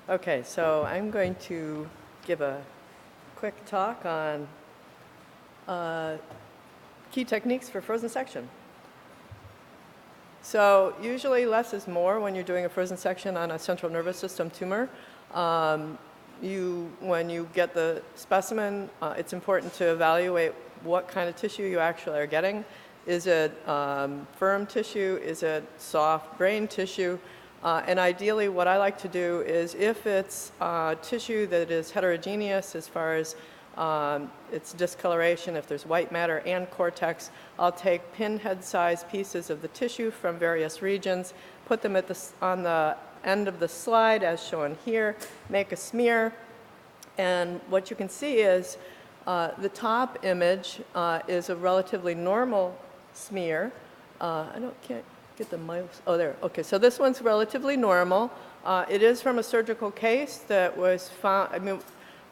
Okay, so I'm going to give a quick talk on key techniques for frozen section. So usually less is more when you're doing a frozen section on a central nervous system tumor. When you get the specimen, it's important to evaluate what kind of tissue you actually are getting. Is it firm tissue? Is it soft brain tissue? And ideally, what I like to do is if it's tissue that is heterogeneous as far as its discoloration, if there's white matter and cortex, I'll take pinhead-sized pieces of the tissue from various regions, put them on the end of the slide as shown here, make a smear, and what you can see is the top image is a relatively normal smear. Can't get the mouse. Oh, there. Okay, so this one's relatively normal. It is from a surgical case that was found.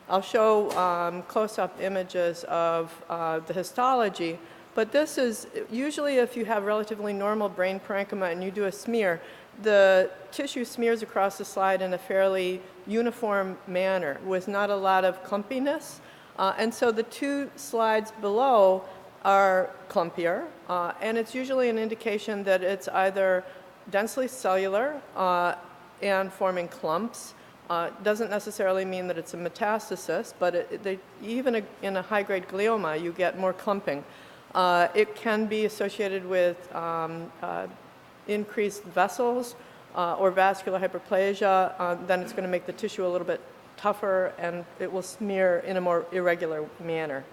I'll show close-up images of the histology, but this is usually if you have relatively normal brain parenchyma and you do a smear, the tissue smears across the slide in a fairly uniform manner with not a lot of clumpiness. And so the two slides below are clumpier, and it's usually an indication that it's either densely cellular and forming clumps. Doesn't necessarily mean that it's a metastasis, but even in a high-grade glioma, you get more clumping. It can be associated with increased vessels or vascular hyperplasia. Then it's going to make the tissue a little bit tougher, and it will smear in a more irregular manner.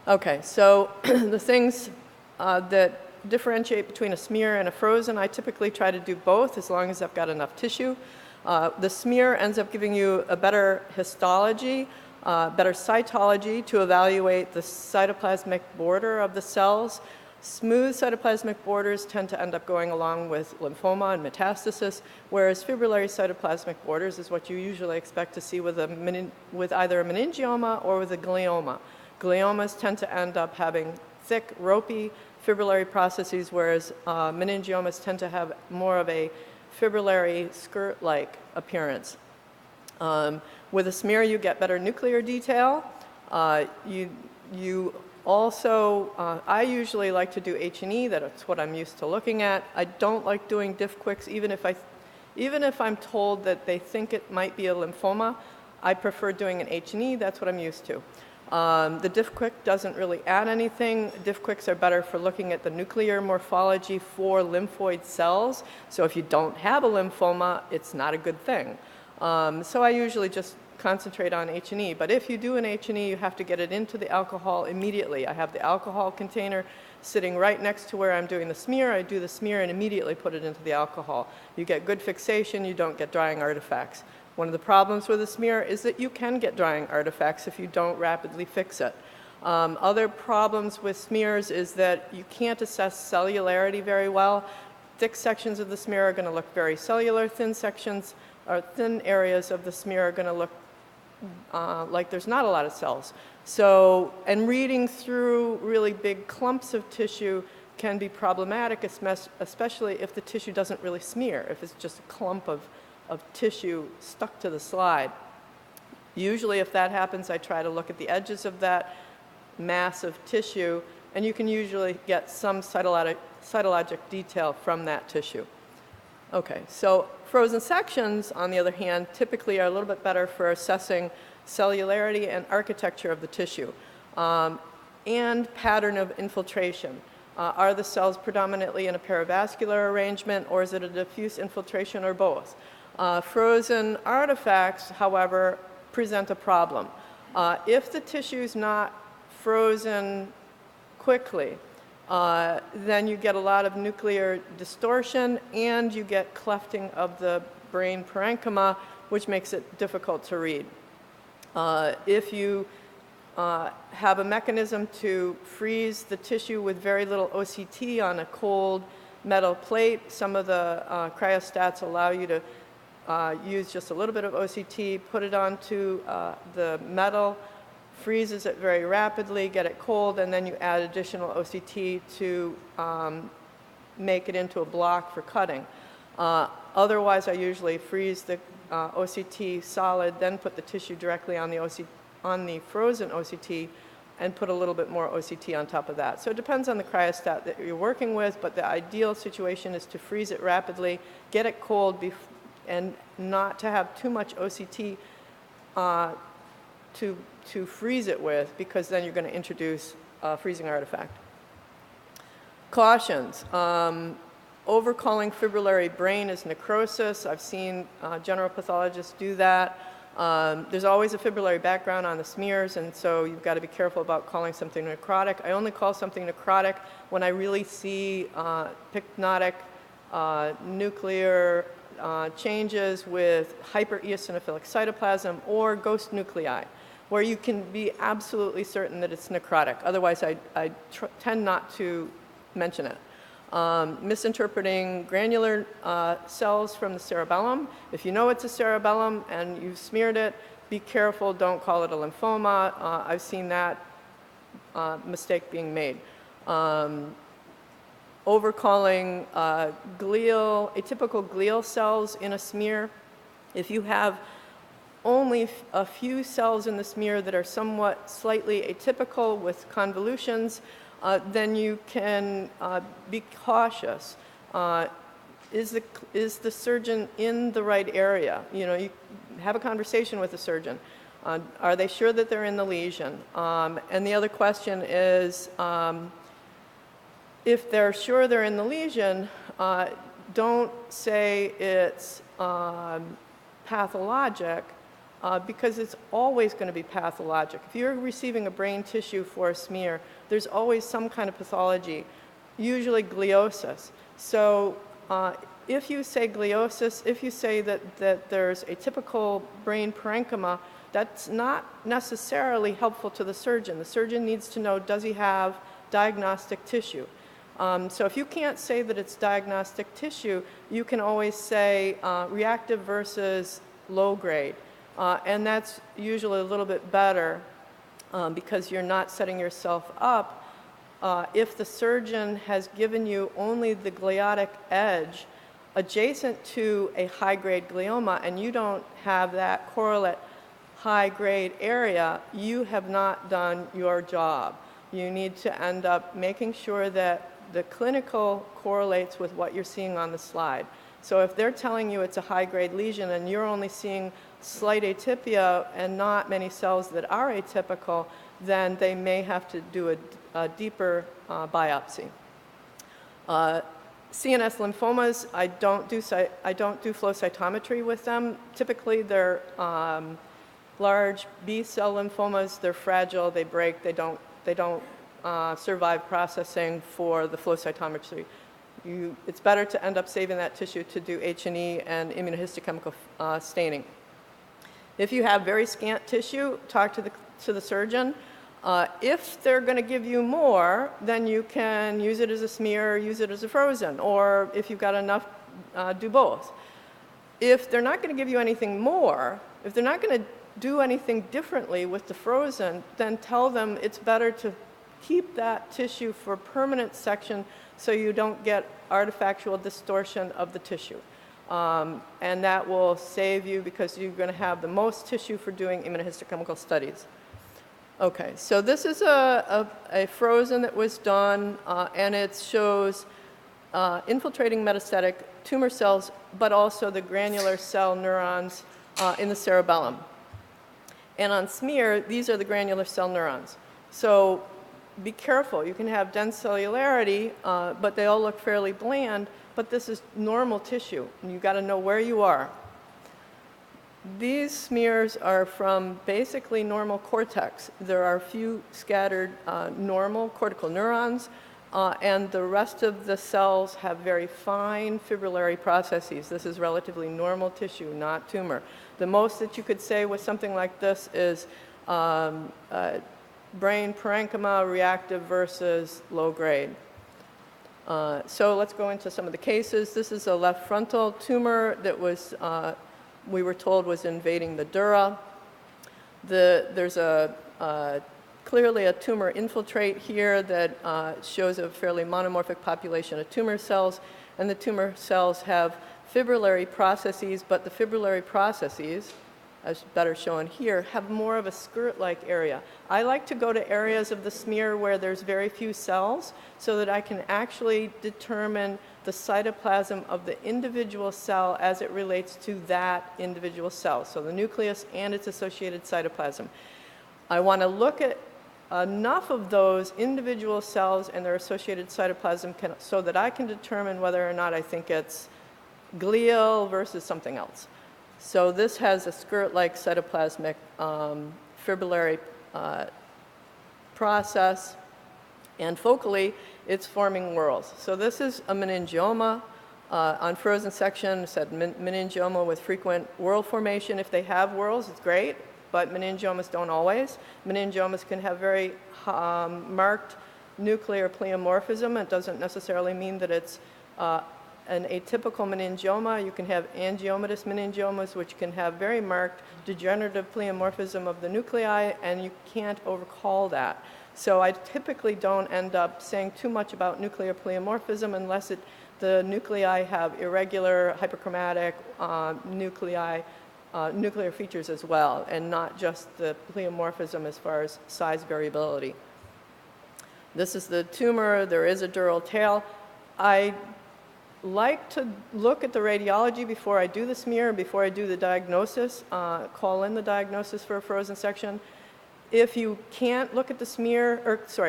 Okay, so the things that differentiate between a smear and a frozen, I typically try to do both as long as I've got enough tissue. The smear ends up giving you a better histology, better cytology to evaluate the cytoplasmic border of the cells. Smooth cytoplasmic borders tend to end up going along with lymphoma and metastasis, whereas fibrillary cytoplasmic borders is what you usually expect to see with either a meningioma or with a glioma. Gliomas tend to end up having thick, ropey fibrillary processes, whereas meningiomas tend to have more of a fibrillary skirt-like appearance. With a smear, you get better nuclear detail. You also, I usually like to do H&E. That's what I'm used to looking at. I don't like doing diff quicks, even if I'm told that they think it might be a lymphoma. I prefer doing an H&E. That's what I'm used to. The diff quick doesn't really add anything. Diff quicks are better for looking at the nuclear morphology for lymphoid cells. So if you don't have a lymphoma, it's not a good thing. So I usually just concentrate on H&E. But if you do an H&E, you have to get it into the alcohol immediately. I have the alcohol container sitting right next to where I'm doing the smear. I do the smear and immediately put it into the alcohol. You get good fixation. You don't get drying artifacts. One of the problems with a smear is that you can get drying artifacts if you don't rapidly fix it. Other problems with smears is that you can't assess cellularity very well. Thick sections of the smear are going to look very cellular. Thin sections or thin areas of the smear are going to look like there's not a lot of cells. So, and reading through really big clumps of tissue can be problematic, especially if the tissue doesn't really smear, if it's just a clump of tissue stuck to the slide. Usually if that happens, I try to look at the edges of that mass of tissue, and you can usually get some cytologic detail from that tissue. Okay, so frozen sections, on the other hand, typically are a little bit better for assessing cellularity and architecture of the tissue and pattern of infiltration. Are the cells predominantly in a paravascular arrangement, or is it a diffuse infiltration, or both? Frozen artifacts, however, present a problem. If the tissue is not frozen quickly, then you get a lot of nuclear distortion and you get clefting of the brain parenchyma, which makes it difficult to read. If you have a mechanism to freeze the tissue with very little OCT on a cold metal plate, some of the cryostats allow you to use just a little bit of OCT, put it onto the metal, freezes it very rapidly, get it cold, and then you add additional OCT to make it into a block for cutting. Otherwise, I usually freeze the OCT solid, then put the tissue directly on the frozen OCT, and put a little bit more OCT on top of that. So it depends on the cryostat that you're working with, but the ideal situation is to freeze it rapidly, get it cold, and not to have too much OCT to freeze it with, because then you're going to introduce a freezing artifact. Cautions. Overcalling fibrillary brain is necrosis. I've seen general pathologists do that. There's always a fibrillary background on the smears, and so you've got to be careful about calling something necrotic. I only call something necrotic when I really see pycnotic nuclear changes with hypereosinophilic cytoplasm or ghost nuclei, where you can be absolutely certain that it's necrotic. Otherwise, I tend not to mention it. Misinterpreting granular cells from the cerebellum. If you know it's a cerebellum and you've smeared it, be careful, don't call it a lymphoma. I've seen that mistake being made. Overcalling atypical glial cells in a smear. If you have only a few cells in the smear that are somewhat slightly atypical with convolutions, then you can be cautious. Is the surgeon in the right area? You have a conversation with the surgeon. Are they sure that they're in the lesion? And the other question is, if they're sure they're in the lesion, don't say it's pathologic, because it's always going to be pathologic. If you're receiving a brain tissue for a smear, there's always some kind of pathology, usually gliosis. So if you say gliosis, if you say that there's a typical brain parenchyma, that's not necessarily helpful to the surgeon. The surgeon needs to know, does he have diagnostic tissue? So if you can't say that it's diagnostic tissue, you can always say reactive versus low grade. And that's usually a little bit better because you're not setting yourself up. If the surgeon has given you only the gliotic edge adjacent to a high-grade glioma and you don't have that correlate high-grade area, you have not done your job. You need to end up making sure that the clinical correlates with what you're seeing on the slide. So if they're telling you it's a high-grade lesion and you're only seeing slight atypia and not many cells that are atypical, then they may have to do a deeper biopsy. CNS lymphomas, I don't do flow cytometry with them. Typically, they're large B-cell lymphomas. They're fragile. They break. They don't survive processing for the flow cytometry. It's better to end up saving that tissue to do H&E and immunohistochemical staining. If you have very scant tissue, talk to the surgeon. If they're going to give you more, then you can use it as a smear, or use it as a frozen, or if you've got enough, do both. If they're not going to give you anything more, if they're not going to do anything differently with the frozen, then tell them it's better to keep that tissue for permanent section so you don't get artifactual distortion of the tissue. And that will save you because you're going to have the most tissue for doing immunohistochemical studies. Okay, so this is a frozen that was done, and it shows infiltrating metastatic tumor cells, but also the granular cell neurons in the cerebellum. And on smear, these are the granular cell neurons. So be careful. You can have dense cellularity, but they all look fairly bland, but this is normal tissue, and you've got to know where you are. These smears are from basically normal cortex. There are a few scattered normal cortical neurons, and the rest of the cells have very fine fibrillary processes. This is relatively normal tissue, not tumor. The most that you could say with something like this is brain parenchyma, reactive versus low grade. So let's go into some of the cases. This is a left frontal tumor that was we were told was invading the dura. There's a clearly a tumor infiltrate here that shows a fairly monomorphic population of tumor cells, and the tumor cells have fibrillary processes, but the fibrillary processes, as better shown here, have more of a skirt-like area. I like to go to areas of the smear where there's very few cells so that I can actually determine the cytoplasm of the individual cell as it relates to that individual cell, so the nucleus and its associated cytoplasm. I want to look at enough of those individual cells and their associated cytoplasm so that I can determine whether or not I think it's glial versus something else. So this has a skirt-like cytoplasmic fibrillary process, and focally it's forming whorls. So this is a meningioma on frozen section. It said meningioma with frequent whorl formation. If they have whorls, it's great, but meningiomas don't always. Meningiomas can have very marked nuclear pleomorphism. It doesn't necessarily mean that it's an atypical meningioma. You can have angiomatous meningiomas, which can have very marked degenerative pleomorphism of the nuclei, and you can't overcall that. So I typically don't end up saying too much about nuclear pleomorphism unless the nuclei have irregular, hyperchromatic nuclear features as well, and not just the pleomorphism as far as size variability. This is the tumor. There is a dural tail. I like to look at the radiology before I do the smear, before I do the diagnosis, call in the diagnosis for a frozen section. If you can't look at the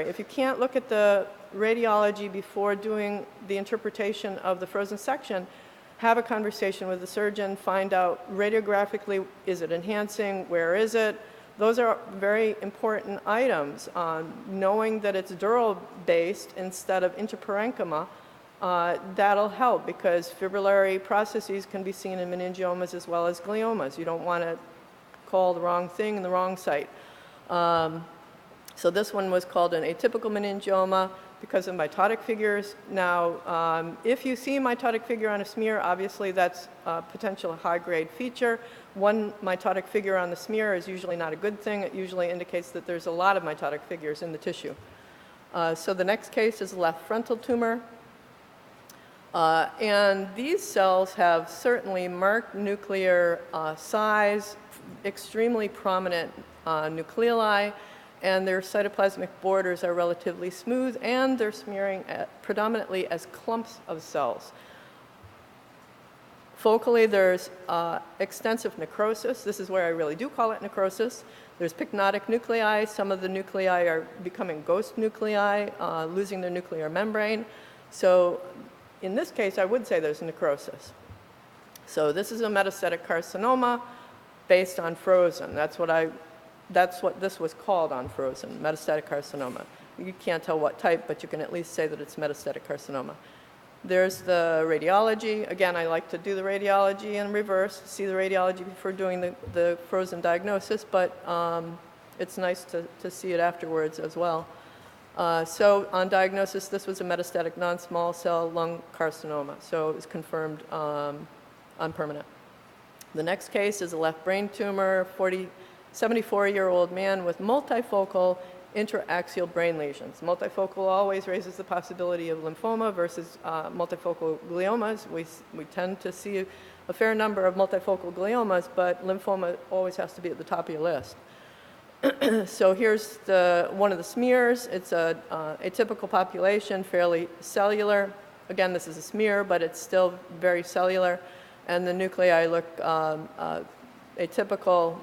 if you can't look at the radiology before doing the interpretation of the frozen section, have a conversation with the surgeon, find out radiographically, is it enhancing, where is it? Those are very important items. Knowing that it's dural-based instead of interparenchyma, that'll help because fibrillary processes can be seen in meningiomas as well as gliomas. You don't want to call the wrong thing in the wrong site. So this one was called an atypical meningioma because of mitotic figures. Now, if you see mitotic figure on a smear, obviously that's a potential high-grade feature. One mitotic figure on the smear is usually not a good thing. It usually indicates that there's a lot of mitotic figures in the tissue. So the next case is a left frontal tumor. And these cells have certainly marked nuclear size, extremely prominent nucleoli, and their cytoplasmic borders are relatively smooth, and they're smearing predominantly as clumps of cells. Focally, there's extensive necrosis. This is where I really do call it necrosis. There's pycnotic nuclei. Some of the nuclei are becoming ghost nuclei, losing their nuclear membrane. So in this case, I would say there's necrosis. So this is a metastatic carcinoma based on frozen. That's what this was called on frozen, metastatic carcinoma. You can't tell what type, but you can at least say that it's metastatic carcinoma. There's the radiology. Again, I like to do the radiology in reverse, see the radiology before doing the frozen diagnosis, but it's nice to see it afterwards as well. So on diagnosis, this was a metastatic non-small cell lung carcinoma, so it was confirmed unpermanent. The next case is a left brain tumor, 74-year-old man with multifocal intraaxial brain lesions. Multifocal always raises the possibility of lymphoma versus multifocal gliomas. We tend to see a fair number of multifocal gliomas, but lymphoma always has to be at the top of your list. So here's one of the smears. It's a atypical population, fairly cellular. Again, this is a smear, but it's still very cellular. And the nuclei look atypical.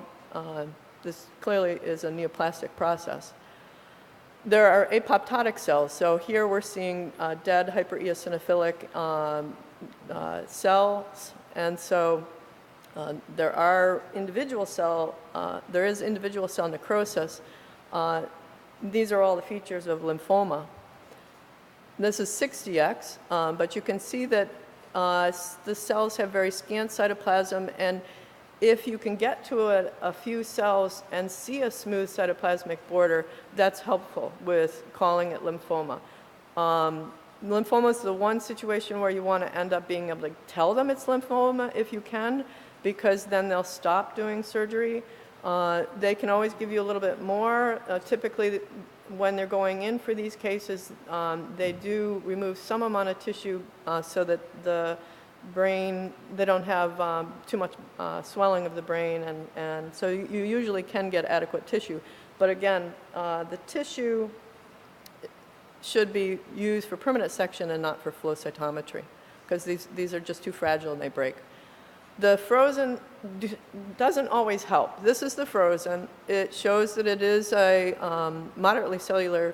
This clearly is a neoplastic process. There are apoptotic cells. So here we're seeing dead hypereosinophilic cells. And so there is individual cell necrosis. These are all the features of lymphoma. This is 6DX, but you can see that the cells have very scant cytoplasm, and if you can get to a few cells and see a smooth cytoplasmic border, that's helpful with calling it lymphoma. Lymphoma is the one situation where you want to end up being able to tell them it's lymphoma if you can, because then they'll stop doing surgery. They can always give you a little bit more. Typically, when they're going in for these cases, they do remove some amount of tissue so that the brain, they don't have too much swelling of the brain, and so you usually can get adequate tissue. But again, the tissue should be used for permanent section and not for flow cytometry, because these are just too fragile and they break. The frozen doesn't always help. This is the frozen. It shows that it is a moderately cellular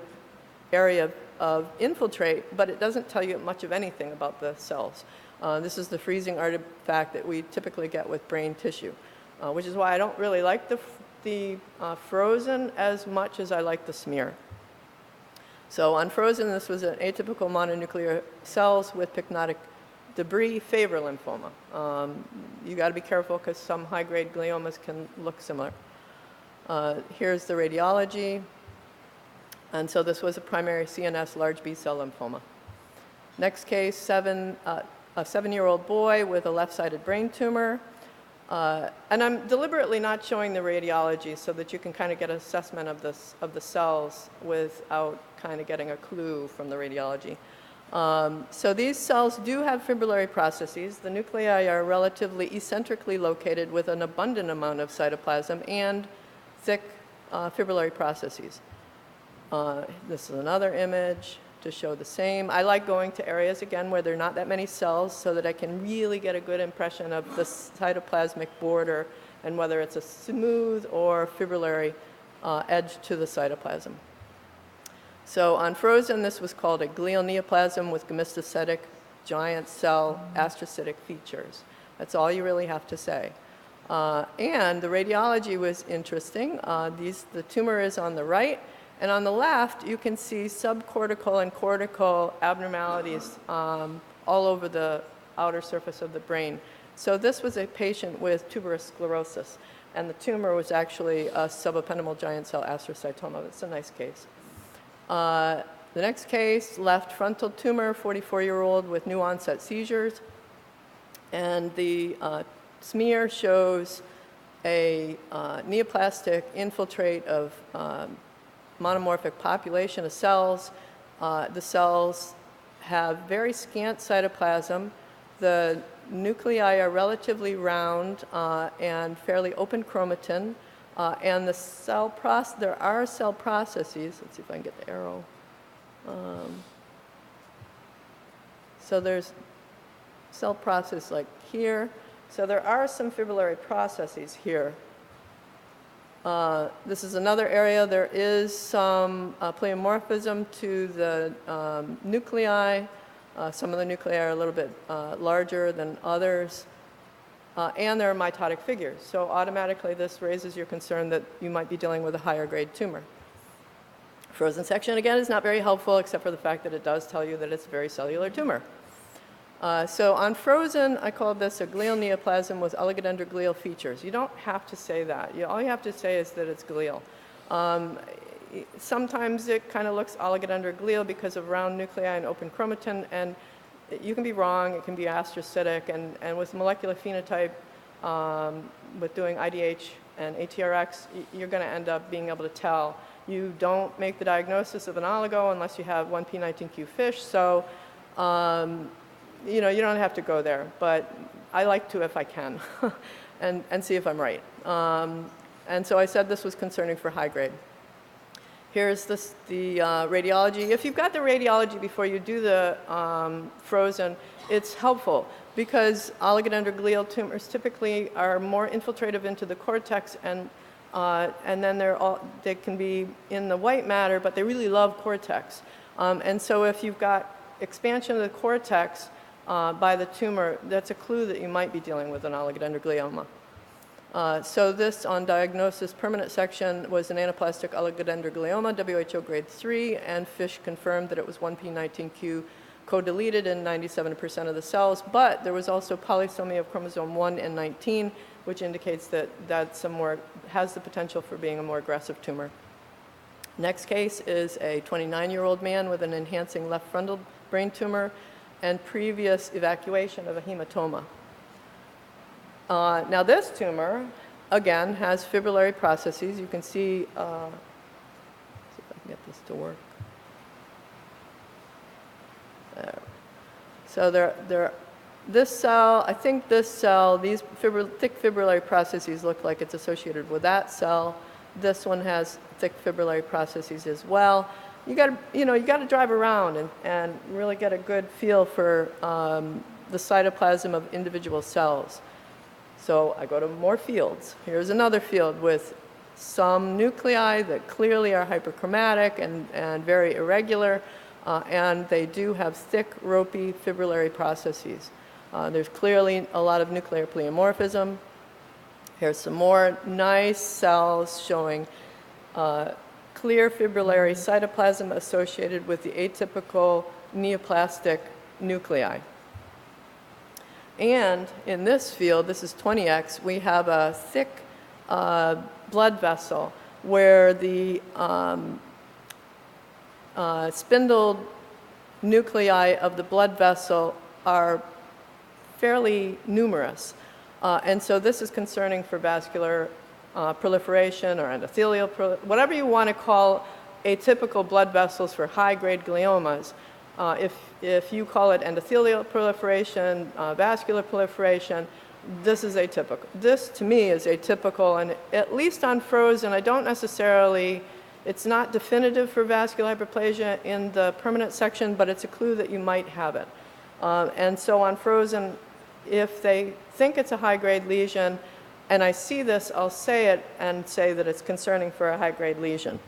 area of infiltrate, but it doesn't tell you much of anything about the cells. This is the freezing artifact that we typically get with brain tissue, which is why I don't really like the frozen as much as I like the smear. So on frozen, this was an atypical mononuclear cells with pycnotic debris, favor lymphoma. You got to be careful because some high-grade gliomas can look similar. Here's the radiology. And so this was a primary CNS large B-cell lymphoma. Next case, a 7-year-old boy with a left-sided brain tumor. And I'm deliberately not showing the radiology so that you can kind of get an assessment of the cells without kind of getting a clue from the radiology. So these cells do have fibrillary processes. The nuclei are relatively eccentrically located with an abundant amount of cytoplasm and thick fibrillary processes. This is another image to show the same. I like going to areas, again, where there are not that many cells so that I can really get a good impression of the cytoplasmic border and whether it's a smooth or fibrillary edge to the cytoplasm. So on frozen, this was called a glial neoplasm with gamistocytic giant cell astrocytic features. That's all you really have to say. And the radiology was interesting. The tumor is on the right, and on the left, you can see subcortical and cortical abnormalities all over the outer surface of the brain. So this was a patient with tuberous sclerosis, and the tumor was actually a subependymal giant cell astrocytoma. It's a nice case. The next case, left frontal tumor, 44-year-old with new onset seizures. And the smear shows a neoplastic infiltrate of monomorphic population of cells. The cells have very scant cytoplasm. The nuclei are relatively round and fairly open chromatin. And the there are cell processes. Let's see if I can get the arrow. So there's cell process like here. So there are some fibrillary processes here. This is another area. There is some pleomorphism to the nuclei. Some of the nuclei are a little bit larger than others. And there are mitotic figures. So automatically this raises your concern that you might be dealing with a higher grade tumor. Frozen section, again, is not very helpful except for the fact that it does tell you that it's a very cellular tumor. So on frozen, I called this a glial neoplasm with oligodendroglial features. You don't have to say that. All you have to say is that it's glial. Sometimes it kind of looks oligodendroglial because of round nuclei and open chromatin, and you can be wrong. It can be astrocytic, and with molecular phenotype, with doing IDH and ATRX, you're going to end up being able to tell. You don't make the diagnosis of an oligo unless you have 1p19q fish, so you don't have to go there, but I like to if I can, and see if I'm right. And so I said this was concerning for high grade. Here's the radiology. If you've got the radiology before you do the frozen, it's helpful because oligodendroglial tumors typically are more infiltrative into the cortex, and then they can be in the white matter, but they really love cortex. And so if you've got expansion of the cortex by the tumor, that's a clue that you might be dealing with an oligodendroglioma. So this, on diagnosis, permanent section, was an anaplastic oligodendroglioma, WHO grade 3, and Fish confirmed that it was 1p19q co-deleted in 97% of the cells, but there was also polysomia of chromosome 1 and 19, which indicates that has the potential for being a more aggressive tumor. Next case is a 29-year-old man with an enhancing left frontal brain tumor and previous evacuation of a hematoma. Now this tumor again, has fibrillary processes. You can see, see if I can get this to work. There. So this cell, I think this cell, these thick fibrillary processes look like it's associated with that cell. This one has thick fibrillary processes as well. You got to drive around and really get a good feel for the cytoplasm of individual cells. So I go to more fields. Here's another field with some nuclei that clearly are hyperchromatic and very irregular, and they do have thick, ropey fibrillary processes. There's clearly a lot of nuclear pleomorphism. Here's some more nice cells showing clear fibrillary cytoplasm associated with the atypical neoplastic nuclei. And in this field, this is 20X, we have a thick blood vessel where the spindled nuclei of the blood vessel are fairly numerous. And so this is concerning for vascular proliferation or endothelial, whatever you want to call atypical blood vessels for high-grade gliomas. If you call it endothelial proliferation, vascular proliferation, this is atypical. This, to me, is atypical, and at least on frozen, I don't necessarily, it's not definitive for vascular hyperplasia in the permanent section, but it's a clue that you might have it. And so on frozen, if they think it's a high-grade lesion, and I see this, I'll say it and say that it's concerning for a high-grade lesion.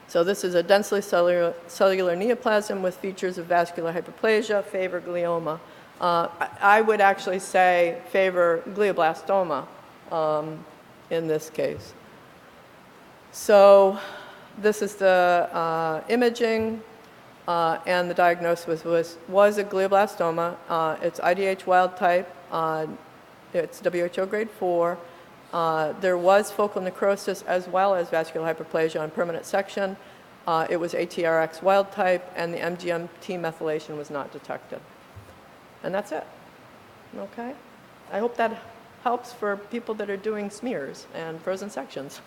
So this is a densely cellular neoplasm with features of vascular hyperplasia, favor glioma. I would actually say favor glioblastoma in this case. So this is the imaging, and the diagnosis was a glioblastoma. It's IDH wild type. It's WHO grade 4. There was focal necrosis as well as vascular hyperplasia on permanent section. It was ATRX wild type, and the MGMT methylation was not detected. And that's it. Okay? I hope that helps for people that are doing smears and frozen sections.